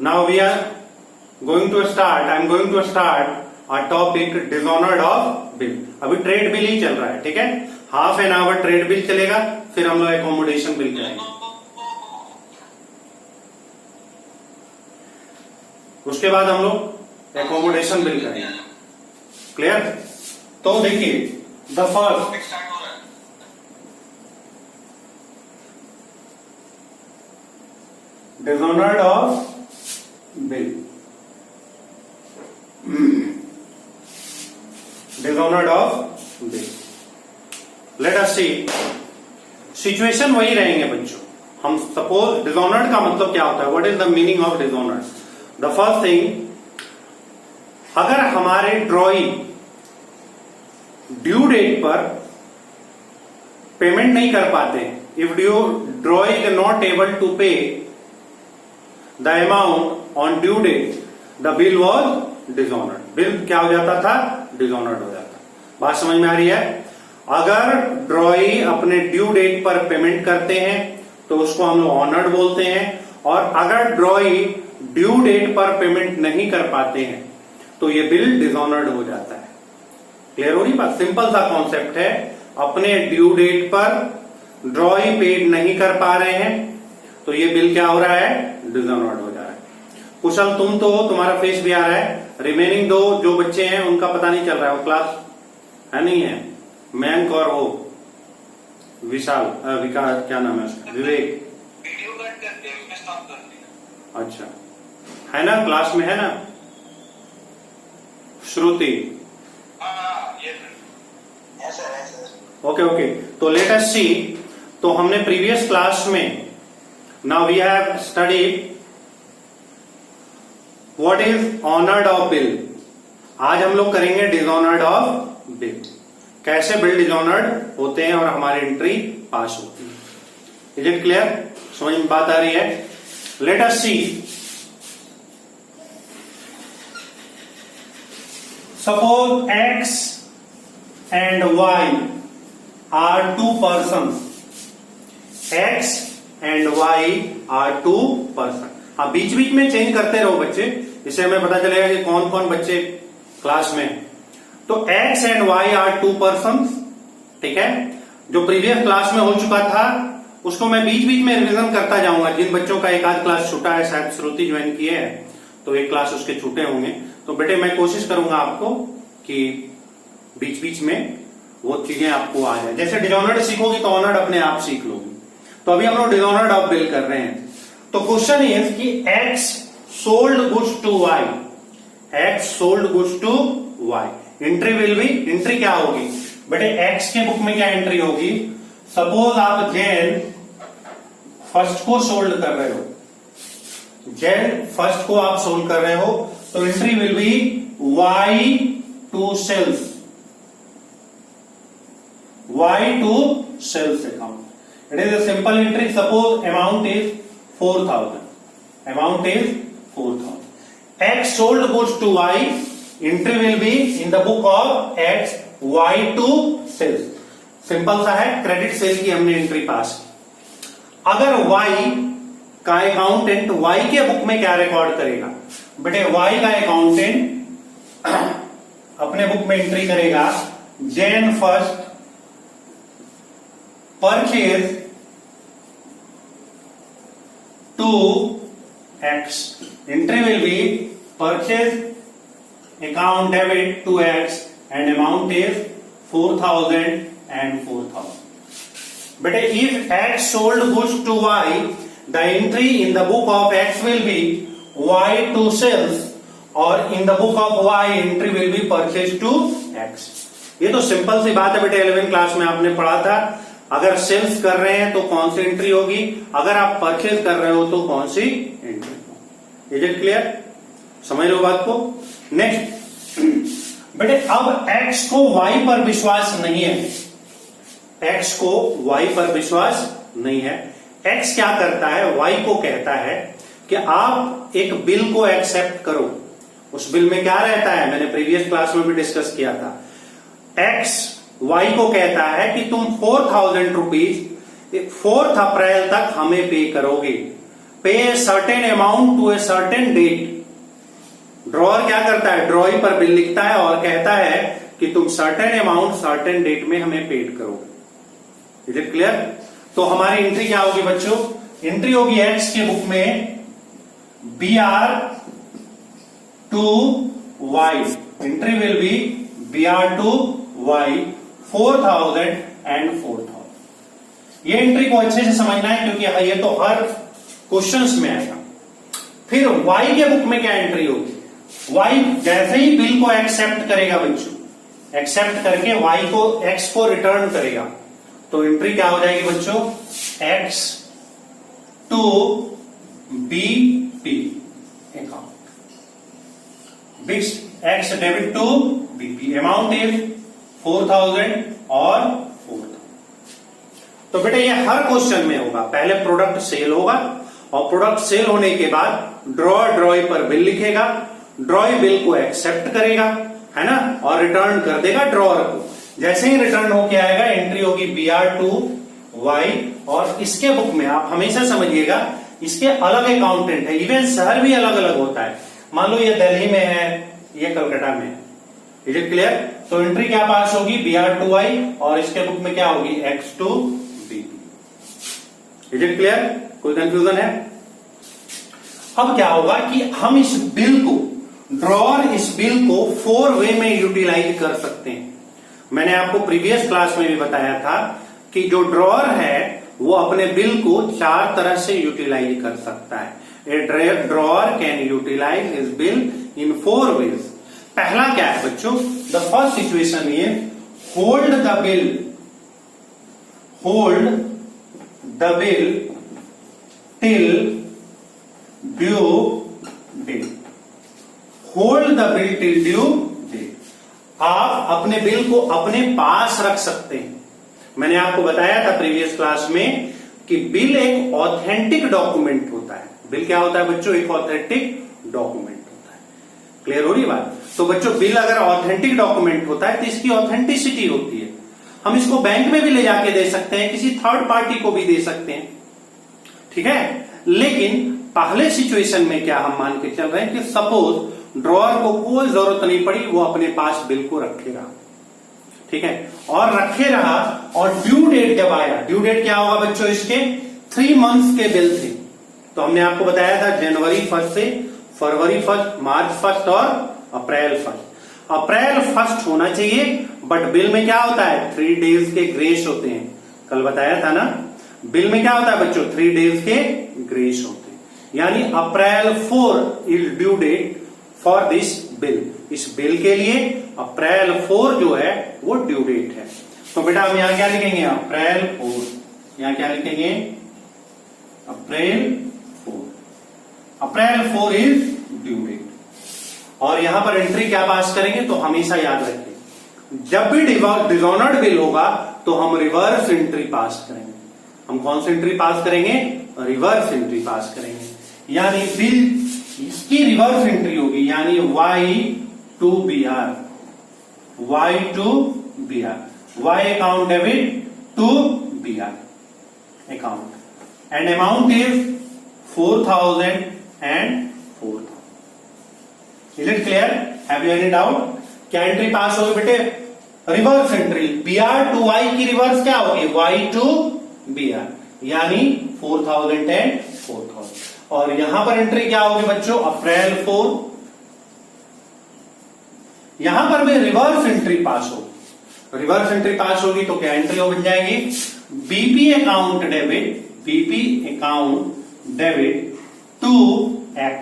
Now we are going to start, I am going to start a topic dishonoured of bill. अभी trade bill ही चल रहा है, ठीक है। Half an hour trade bill चलेगा, फिर हम लोग एकोमोडेशन बिल करेंगे। उसके बाद हम लोग एकोमोडेशन बिल करेंगे। क्लियर? तो देखिए the first dishonoured of bill, dishonoured of bill. Let us see, situation वही रहेंगे बच्चों। हम सपोज डिसऑनर्ड का मतलब क्या होता है, what is the meaning of dishonoured. The first thing, अगर हमारे ड्रॉई ड्यू डेट पर पेमेंट नहीं कर पाते, if drawee is not able to pay the amount on due date, the bill was dishonoured. Bill क्या हो जाता था? डिसऑनर्ड हो जाता। बात समझ में आ रही है? अगर ड्रॉई अपने ड्यू डेट पर पेमेंट करते हैं तो उसको हम लोग ऑनर्ड बोलते हैं, और अगर ड्रॉई ड्यू डेट पर पेमेंट नहीं कर पाते हैं तो ये बिल डिसऑनर्ड हो जाता है। क्लियर हो रही बात? सिंपल सा कॉन्सेप्ट है। अपने ड्यू डेट पर ड्रॉई पेड नहीं कर पा रहे हैं तो ये बिल क्या हो रहा है? डिसऑनर्ड हो जा रहा है। कुशल तुम तो, तुम्हारा फेस भी आ रहा है। रिमेनिंग दो जो बच्चे हैं उनका पता नहीं चल रहा है, वो क्लास है नहीं है। मयंक और वो विशाल, विकास, क्या नाम है उसका, विवेक। वीडियो कट करके मैं स्टॉप कर दिया। अच्छा, है ना, क्लास में है ना श्रुति? ओके ओके, तो लेट अस सी। तो हमने प्रीवियस क्लास में, now we have studied what is honoured of bill. आज हम लोग करेंगे डिसऑनर्ड ऑफ बिल, कैसे बिल डिसऑनर्ड होते हैं और हमारी एंट्री पास होती है। Is it clear? समझ में बात आ रही है? Let us see, suppose X and Y are two person. X and Y are two person. हाँ, बीच बीच में चेंज करते रहो बच्चे, इससे हमें पता चलेगा कि कौन कौन बच्चे क्लास में। तो X and Y are two person, ठीक है। जो प्रीवियस क्लास में हो चुका था उसको मैं बीच बीच में रिवीजन करता जाऊंगा। जिन बच्चों का एक आध क्लास छूटा है, शायद श्रुति ज्वाइन किए है तो एक क्लास उसके छूटे होंगे, तो बेटे मैं कोशिश करूंगा आपको कि बीच बीच में वो चीजें आपको आ जाए। जैसे डिसऑनर्ड सीखोगी तो ऑनर्ड अपने आप सीख लोगी। तो अभी हम लोग डिसऑनर्ड ऑफ बिल कर रहे हैं। तो क्वेश्चन इज कि X sold goods to Y, X sold goods to Y, entry will be, entry क्या होगी बेटे? एक्स के बुक में क्या एंट्री होगी? सपोज आप जैन फर्स्ट को सोल्ड कर रहे हो, जैन फर्स्ट को आप सोल्ड कर रहे हो, तो entry will be Y to sales, Y to sales account. It is a simple entry. Suppose amount is 4000, amount is 4000. X sold goods to Y, entry will be in the book of X, Y to sales. Simple सा है, credit sale की हमने entry पास की। अगर Y का accountant Y के book में क्या रिकॉर्ड करेगा बेटे? Y का अकाउंटेंट अपने बुक में एंट्री करेगा Jain first purchase to X. Entry will be purchase account debit to X and amount is 4000 and 4000. But if X sold goods to Y, the entry in the book of X will be Y to sales, or in the book of Y entry will be purchase to X. ये तो simple सी बात है बेटे, 11th class में आपने पढ़ा था। अगर सेल्स कर रहे हैं तो कौन सी एंट्री होगी, अगर आप परचेज कर रहे हो तो कौन सी एंट्री। Is it clear? समझ लो बात को? नेक्स्ट बेटे, अब x को y पर विश्वास नहीं है, x को y पर विश्वास नहीं है। x क्या करता है? y को कहता है कि आप एक बिल को एक्सेप्ट करो। उस बिल में क्या रहता है, मैंने प्रीवियस क्लास में भी डिस्कस किया था। x वाई को कहता है कि तुम 4000 रुपीज 4 अप्रैल तक हमें पे करोगे। Pay a certain amount to a certain date. Drawer क्या करता है, ड्रॉई पर बिल लिखता है और कहता है कि तुम सर्टेन अमाउंट सर्टेन डेट में हमें पेड करो। Is it clear? तो हमारी एंट्री क्या होगी बच्चों? एंट्री होगी एक्स के बुक में BR to Y। Entry will B BR to Y 4000 and 4000। ये एंट्री को अच्छे से समझना है क्योंकि ये तो हर क्वेश्चंस में आएगा। फिर Y के बुक में क्या एंट्री होगी? Y जैसे ही बिल को एक्सेप्ट करेगा बच्चों, एक्सेप्ट करके Y को X को रिटर्न करेगा, तो एंट्री क्या हो जाएगी बच्चों? X to BP account. X debit to BP, amount is 4000 और 4000। तो बेटा ये हर क्वेश्चन में होगा। पहले प्रोडक्ट सेल होगा और प्रोडक्ट सेल होने के बाद ड्रॉअर ड्रॉई पर बिल लिखेगा, ड्रॉई बिल को एक्सेप्ट करेगा, है ना, और रिटर्न कर देगा ड्रॉअर को। जैसे ही रिटर्न होके आएगा एंट्री होगी BR to Y। और इसके बुक में आप हमेशा समझिएगा इसके अलग अकाउंटेंट है, इवन शहर भी अलग अलग होता है। मान लो ये दिल्ली में है, ये कलकत्ता में है। Is it clear? तो एंट्री क्या पास होगी? BR to Y और इसके बुक में क्या होगी? X to BP। Is it clear? कोई कंफ्यूजन है? अब क्या होगा कि हम इस बिल को, ड्रॉअर इस बिल को 4 वे में यूटिलाइज कर सकते हैं। मैंने आपको प्रीवियस क्लास में भी बताया था कि जो ड्रॉअर है वो अपने बिल को 4 तरह से यूटिलाइज कर सकता है। A drawer can utilise his bill in 4 ways. पहला क्या है बच्चों? The first situation is hold the bill, hold the bill till due date. Hold the bill till due date. आप अपने बिल को अपने पास रख सकते हैं। मैंने आपको बताया था प्रीवियस क्लास में कि बिल एक ऑथेंटिक डॉक्यूमेंट होता है। बिल क्या होता है बच्चों? एक ऑथेंटिक डॉक्यूमेंट होता है। क्लियर हो रही बात? तो बच्चों बिल अगर ऑथेंटिक डॉक्यूमेंट होता है तो इसकी ऑथेंटिसिटी होती है। हम इसको बैंक में भी ले जाके दे सकते हैं, किसी थर्ड पार्टी को भी दे सकते हैं, ठीक है। लेकिन पहले सिचुएशन में क्या हम मान के चल रहे हैं कि सपोज ड्रॉअर को कोई जरूरत नहीं पड़ी, वो अपने पास बिल को रखे रहा, ठीक है, और रखे रहा और ड्यू डेट जब आया, ड्यू डेट क्या होगा बच्चों? इसके 3 मंथ्स के बिल थे। तो हमने आपको बताया था जनवरी 1 से फरवरी 1, मार्च 1 और अप्रैल 1। अप्रैल 1 होना चाहिए, बट बिल में क्या होता है? 3 डेज के ग्रेस होते हैं। कल बताया था ना, बिल में क्या होता है बच्चों? 3 डेज के ग्रेस होते हैं। यानी April 4 is due date for this bill. इस बिल के लिए अप्रैल 4 जो है वो ड्यू डेट है। तो बेटा हम यहां क्या लिखेंगे? अप्रैल 4। यहां क्या लिखेंगे? अप्रैल 4। अप्रैल 4 इज ड्यू डेट। और यहां पर एंट्री क्या पास करेंगे? तो हमेशा याद रखें, जब भी डिसऑनर्ड बिल होगा तो हम रिवर्स एंट्री पास करेंगे। हम कौन सी एंट्री पास करेंगे? रिवर्स एंट्री पास करेंगे। यानी बिल इसकी रिवर्स एंट्री होगी, यानी Y to BR, Y to BR, Y account debit to BR account, and amount is 4000 and 4000। Is it clear? Have you any doubt? क्या एंट्री पास होगी बेटे? Reverse entry. BR to Y की reverse क्या होगी? Y to BR, यानी 4000 and 4000। और यहां पर एंट्री क्या होगी बच्चों? अप्रैल 4। यहां पर भी रिवर्स एंट्री पास होगी। रिवर्स एंट्री पास होगी तो क्या एंट्री हो बन जाएगी? BP account debit, BP account debit to X,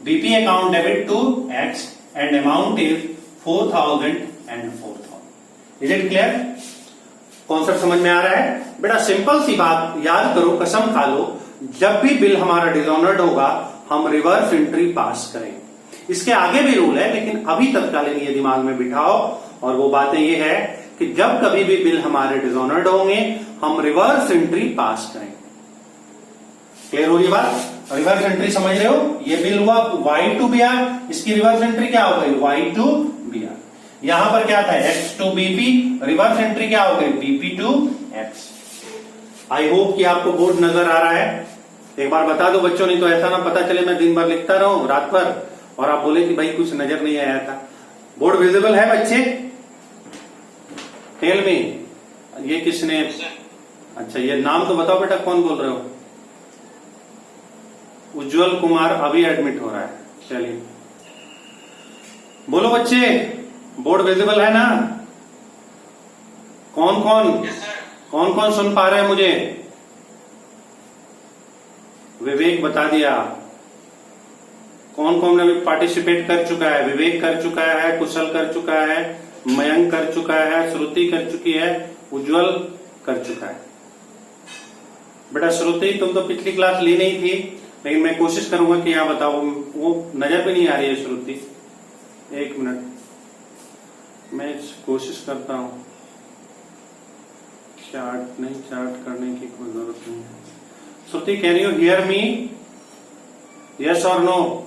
BP account debit to X and amount is 4000 and 4000। Is it clear? Concept समझ में आ रहा है? बेटा सिंपल सी बात याद करो, कसम खा लो, जब भी बिल हमारा डिसऑनर्ड होगा हम रिवर्स एंट्री पास करें। इसके आगे भी रूल है, लेकिन अभी तत्कालीन ये दिमाग में बिठाओ। और वो बातें ये है कि जब कभी भी बिल हमारे डिसऑनर्ड होंगे हम रिवर्स एंट्री पास करें। क्लियर हो रही बात? रिवर्स एंट्री समझ रहे हो? ये बिल हुआ Y to BR, इसकी रिवर्स एंट्री क्या हो गई? Y to BR। यहां पर क्या था? X to BP, reverse entry क्या हो गई? BP to X। I hope कि आपको बोर्ड नजर आ रहा है। एक बार बता दो बच्चों, नहीं तो ऐसा ना पता चले मैं दिन भर लिखता रहूं रात भर और आप बोले कि भाई कुछ नजर नहीं आया था। बोर्ड विजिबल है बच्चे? टेल में ये किसने, अच्छा ये नाम तो बताओ बेटा, कौन बोल रहे हो? उज्जवल कुमार अभी एडमिट हो रहा है। चलिए बोलो बच्चे, बोर्ड विजिबल है ना? कौन कौन यस सर। कौन कौन सुन पा रहे हैं मुझे? विवेक बता दिया। कौन कौन ने पार्टिसिपेट कर चुका है? विवेक कर चुका है, कुशल कर चुका है, मयंक कर चुका है, श्रुति कर चुकी है, उज्जवल कर चुका है। बेटा श्रुति तुम तो पिछली क्लास ली नहीं थी, लेकिन मैं कोशिश करूंगा कि यहाँ बताओ। वो नजर भी नहीं आ रही है श्रुति, एक मिनट मैं कोशिश करता हूं। चार्ट नहीं, चार्ट करने की कोई जरूरत नहीं है। Shruti can you hear me? Yes और no?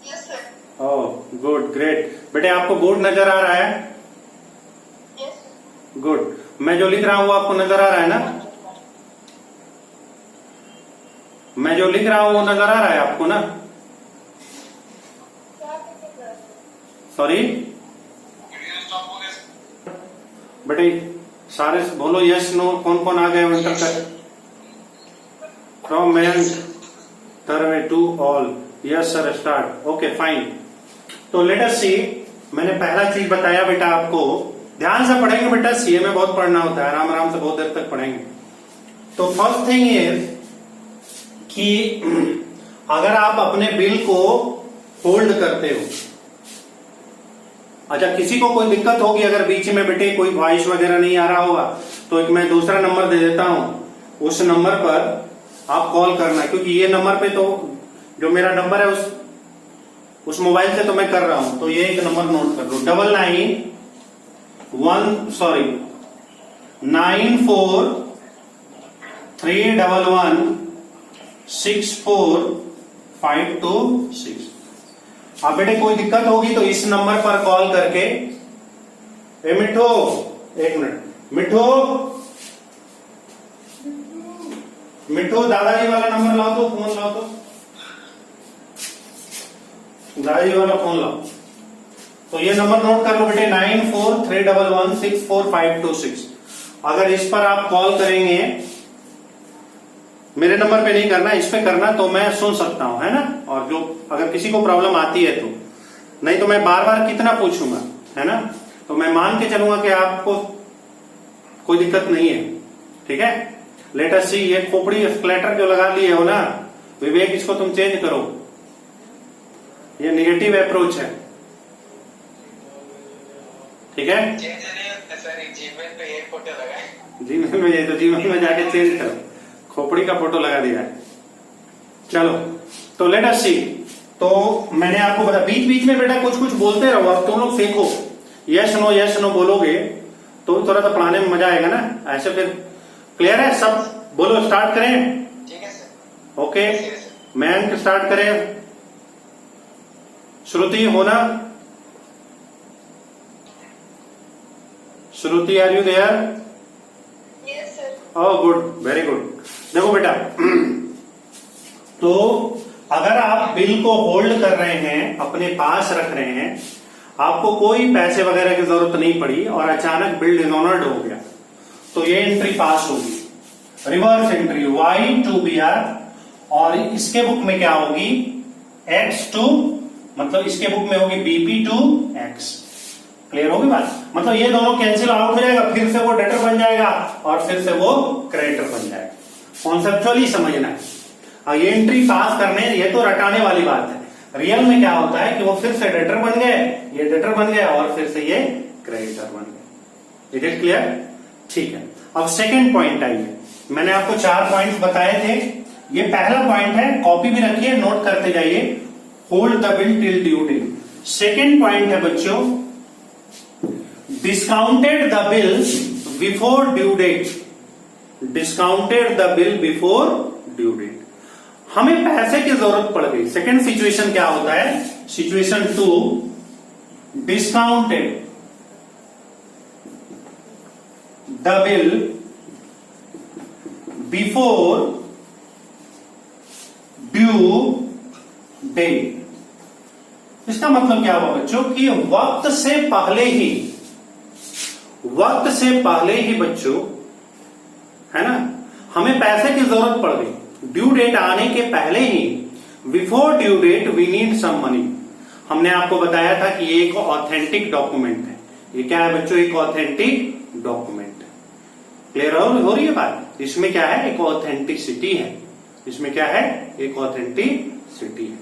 Yes, sir. Oh good, great. बेटे आपको बोर्ड नजर आ रहा है? Yes. गुड। मैं जो लिख रहा हूं वो आपको नजर आ रहा है ना? मैं जो लिख रहा हूं वो नजर आ रहा है आपको ना? सॉरी वीडियो स्टॉप हो गया। बेटे सारे बोलो यस नो। कौन कौन आ गए एंटर कर? फ्रॉम मयंक, तरवे to all. Yes sir, start. Okay fine. तो लेट अस सी। मैंने पहला चीज बताया बेटा आपको, ध्यान से पढ़ेंगे बेटा, सीए में बहुत पढ़ना होता है, आराम आराम से बहुत देर तक पढ़ेंगे। तो फर्स्ट थिंग इज कि अगर आप अपने बिल को होल्ड करते हो, अच्छा किसी को कोई दिक्कत होगी अगर बीच में बेटे कोई वॉइस वगैरह नहीं आ रहा होगा, तो एक मैं दूसरा नंबर दे देता हूं, उस नंबर पर आप कॉल करना, क्योंकि ये नंबर पे तो जो मेरा नंबर है उस मोबाइल से तो मैं कर रहा हूं, तो ये एक नंबर नोट कर लो, 9431164526। अब बेटे कोई दिक्कत होगी तो इस नंबर पर कॉल करके, ए मिठो, एक मिनट, मिठो दादाजी वाला नंबर लाओ तो, फोन लाओ तो, दादाजी वाला फोन लाओ। तो ये नंबर नोट कर लो बेटे, 9431164526। अगर इस पर आप कॉल करेंगे, मेरे नंबर पे नहीं करना, इस पे करना, तो मैं सुन सकता हूं, है ना? और जो अगर किसी को प्रॉब्लम आती है तो, नहीं तो मैं बार बार कितना पूछूंगा, है ना? तो मैं मान के चलूंगा कि आपको कोई दिक्कत नहीं है, ठीक है? लेट अस सी। ये खोपड़ी स्प्लैटर जो लगा लिए हो ना विवेक, इसको तुम चेंज करो, ये निगेटिव अप्रोच है, ठीक है? चेंज नहीं होता सर, जीमेल पे ये फोटो लगाए। जीमेल में, ये तो जीमेल में जाके चेंज करो, खोपड़ी का फोटो लगा दिया है। चलो तो लेट अस सी। तो मैंने आपको बता, बीच बीच में बेटा कुछ कुछ बोलते रहो, आप तुम लोग फेंको, यस नो बोलोगे तो थोड़ा सा पढ़ाने में मजा आएगा ना, ऐसे फिर क्लियर है सब? बोलो, स्टार्ट करें? ठीक है sir. Okay, Yes, sir. Mayank start करें, श्रुति होना, Shruti are you there? Yes, sir. Oh good, very good. देखो बेटा, तो अगर आप बिल को होल्ड कर रहे हैं, अपने पास रख रहे हैं, आपको कोई पैसे वगैरह की जरूरत नहीं पड़ी और अचानक बिल डिनोनर्ड हो गया, तो ये एंट्री पास होगी, रिवर्स एंट्री Y2BR, और इसके बुक में क्या होगी? X2, मतलब इसके बुक में होगी BP2X। क्लियर होगी बात? मतलब ये दोनों कैंसिल आउट हो जाएगा, फिर से वो डेटर बन जाएगा और फिर से वो क्रेडिटर बन जाएगा। कॉन्सेप्चुअली समझना है। ये एंट्री पास करने, ये तो रटाने वाली बात है, रियल में क्या होता है कि वो फिर से डेटर बन गए, ये डेटर बन गया और फिर से ये क्रेडिटर बन गए। Is it clear? ठीक है। अब सेकेंड पॉइंट आइए, मैंने आपको 4 पॉइंट्स बताए थे, ये पहला पॉइंट है, कॉपी भी रखिए, नोट करते जाइए, hold the bill till due date. Second point है बच्चों, discounted the bill before due date. Discounted the bill before due date, हमें पैसे की जरूरत पड़ गई। सेकेंड सिचुएशन क्या होता है? Situation 2, discounted the bill before due date. इसका मतलब क्या हुआ बच्चों कि वक्त से पहले ही बच्चों, है ना, हमें पैसे की जरूरत पड़ गई। ड्यू डेट आने के पहले ही, before due date we need some money. हमने आपको बताया था कि ये एक ऑथेंटिक डॉक्यूमेंट है। ये क्या है बच्चों? एक ऑथेंटिक डॉक्यूमेंट है। क्लियर हो रही है बात? इसमें क्या है? एक ऑथेंटिसिटी है। इसमें क्या है? एक ऑथेंटिसिटी है।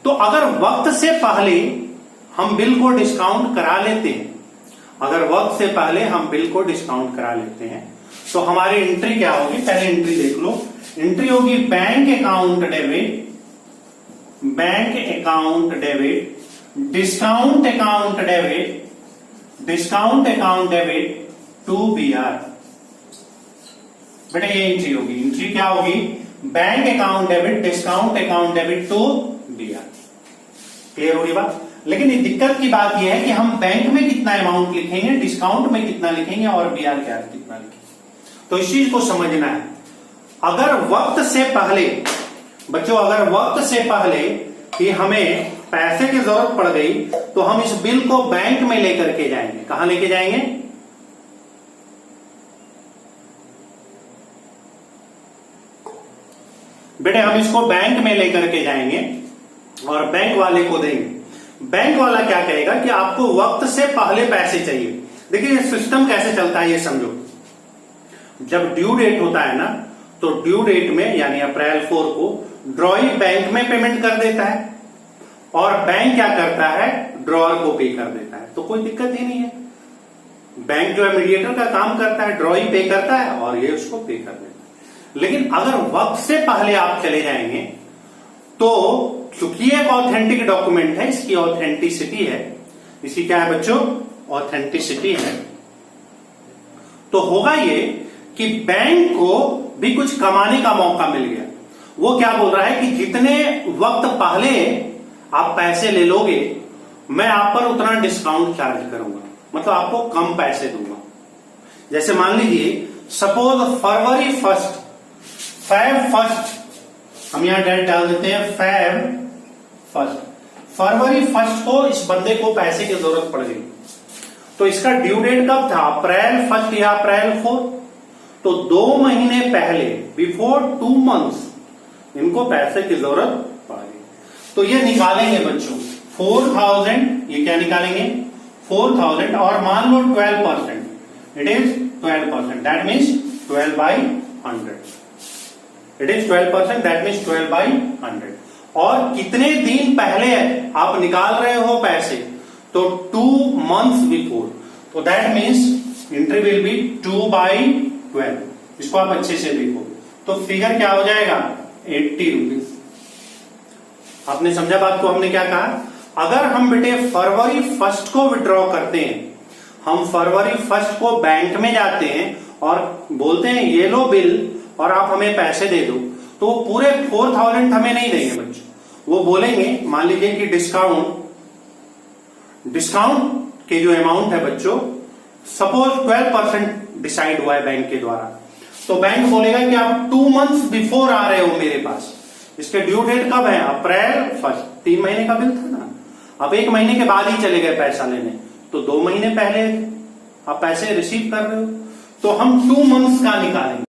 तो अगर वक्त से पहले हम बिल को डिस्काउंट करा लेते हैं, तो हमारी एंट्री क्या होगी? पहले एंट्री देख लो। एंट्री होगी bank account debit, discount account debit to BR। बेटा ये एंट्री होगी। एंट्री क्या होगी? Bank account debit, discount account debit to BR। Clear हो रही बात? लेकिन ये दिक्कत की बात यह है कि हम बैंक में कितना अमाउंट लिखेंगे, डिस्काउंट में कितना लिखेंगे और BR क्या कितना लिखेंगे। तो इस चीज को समझना है। अगर वक्त से पहले बच्चों, कि हमें पैसे की जरूरत पड़ गई, तो हम इस बिल को बैंक में लेकर के जाएंगे। कहां लेके जाएंगे? बेटे हम इसको बैंक में लेकर के जाएंगे और बैंक वाले को देंगे। बैंक वाला क्या कहेगा कि आपको वक्त से पहले पैसे चाहिए। देखिए ये सिस्टम कैसे चलता है ये समझो। जब ड्यू डेट होता है ना, तो ड्यू डेट में यानी अप्रैल 4 को ड्रॉई बैंक में पेमेंट कर देता है और बैंक क्या करता है? ड्रॉअर को पे कर देता है। तो कोई दिक्कत ही नहीं है। बैंक जो है मीडिएटर का काम करता है, ड्रॉई पे करता है और ये उसको पे कर देता है। लेकिन अगर वक्त से पहले आप चले जाएंगे तो चूंकि एक ऑथेंटिक डॉक्यूमेंट है, इसकी ऑथेंटिसिटी है, इसकी क्या है बच्चों? ऑथेंटिसिटी है। तो होगा ये कि बैंक को भी कुछ कमाने का मौका मिल गया। वो क्या बोल रहा है कि जितने वक्त पहले आप पैसे ले लोगे, मैं आप पर उतना डिस्काउंट चार्ज करूंगा, मतलब आपको कम पैसे दूंगा। जैसे मान लीजिए सपोज फरवरी 1, Feb 1, हम यहां डेट डाल देते हैं Feb 1, फरवरी 1 को इस बंदे को पैसे की जरूरत पड़ गई। तो इसका ड्यू डेट कब था? अप्रैल 1 या अप्रैल 4। तो 2 महीने पहले, बिफोर 2 months, इनको पैसे की जरूरत पड़ गई। तो ये निकालेंगे बच्चों 4000। ये क्या निकालेंगे? 4000 और मान लो 12%, it is 12%, that means 12/100। It is 12%, that means 12/100। और कितने दिन पहले आप निकाल रहे हो पैसे? तो 2 months बिफोर। तो that means entry will B 2/12। इसको आप अच्छे से देखो तो फिगर क्या हो जाएगा? 80 रुपीज। आपने समझा बात को? हमने क्या कहा? अगर हम बेटे फरवरी 1 को विड्रॉ करते हैं, हम फरवरी 1 को बैंक में जाते हैं और बोलते हैं ये लो बिल और आप हमें पैसे दे दो, तो वो पूरे 4000 हमें नहीं देंगे बच्चों। वो बोलेंगे, मान लीजिए कि डिस्काउंट के जो अमाउंट है बच्चों, सपोज 12% डिसाइड हुआ है बैंक के द्वारा, तो बैंक बोलेगा कि आप 2 months बिफोर आ रहे हो मेरे पास। इसके ड्यू डेट कब है? अप्रैल 1, 3 महीने का बिल था ना। अब 1 महीने के बाद ही चले गए पैसा लेने, तो 2 महीने पहले आप पैसे रिसीव कर रहे हो। तो हम 2 months का निकालेंगे।